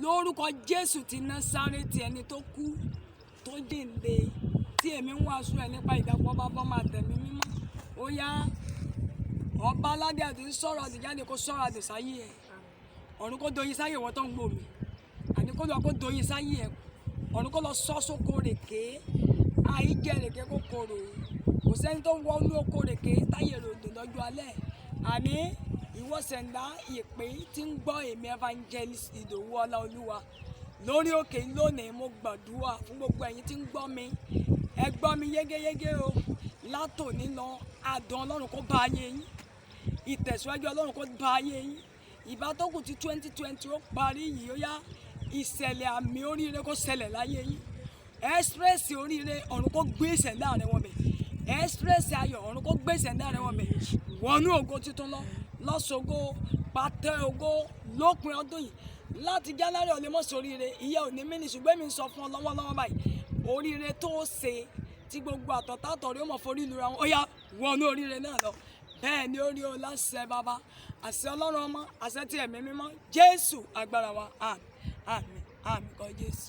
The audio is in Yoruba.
lórúkọ Jésù ti Násárẹ́tì, ẹni tó kú tó jíǹde, tí èmi ń wàásù ẹ̀ nípa ìdàpọ̀ bàbá máa tẹ̀mí mímọ́. Ó yá ọba aládé àti sọ̀rọ̀ àtìjáde kó sọ̀rọ̀ àdìsáyé ẹ̀. Ọ̀run kó doyin sáyé ìwọ tó ń gbò mí. Àní kó lọ kó doyin sáyé ẹ̀. Ọ̀run kó lọ sọ́ sóko rèké. Àìjẹ́ rèké kó korò. Kò sẹ́ni tó wọ inú oko rèké táyé ròdò lọ́jọ́ alẹ́. Àní ìwọ sẹ̀ńdá ìpè tí ń gbọ́ èmi evangelist Ìdòwú Ọláolúwa lórí òkè lónìí. Mo gbàdúrà fún gbogbo ẹ̀yin tí ń gbọ́ mi. Ẹ gbọ́ mi yégéyégé o. Látòní lọ àdán Ọlọ́run kó bá ayé yín. Ìtẹ̀síwájú Ọlọ́run kó bá ayé yín. Ìbá tó kù tí 2020 ó parí yìí, ó yá ìṣẹ̀lẹ̀ àmì oríire kó ṣẹlẹ̀ láyé yín. Express oríire ọ̀run kó gbé ìṣẹ̀lẹ̀ àárín wọn bẹ̀. Express ayọ̀ ọ̀run kó gbé ìṣẹ̀lẹ̀ àárín wọn bẹ̀. Wọnú ògo tuntun lọ lọ́sọ̀gọ́ pàtẹ ògo lópin ọdún yìí. Láti January ó lè mọ̀ sóríire ìyẹn ò ní mí ní, ṣùgbọ́n mi ń sọ fún ọ lọ́wọ́lọ́wọ́ báyìí oríire tó ṣe tí gbogbo àtọ̀tàtọ̀ rí ó mọ̀ forí lura wọn, ó yá wọnú oríire náà lọ. Bẹ́ẹ̀ ni ó rí o láṣẹ bàbá, àṣẹ Ọlọ́run ọmọ, àṣẹ ti ẹ̀mí mímọ́, Jésù agbára wa, àmín àmín àmín kọ Jésù.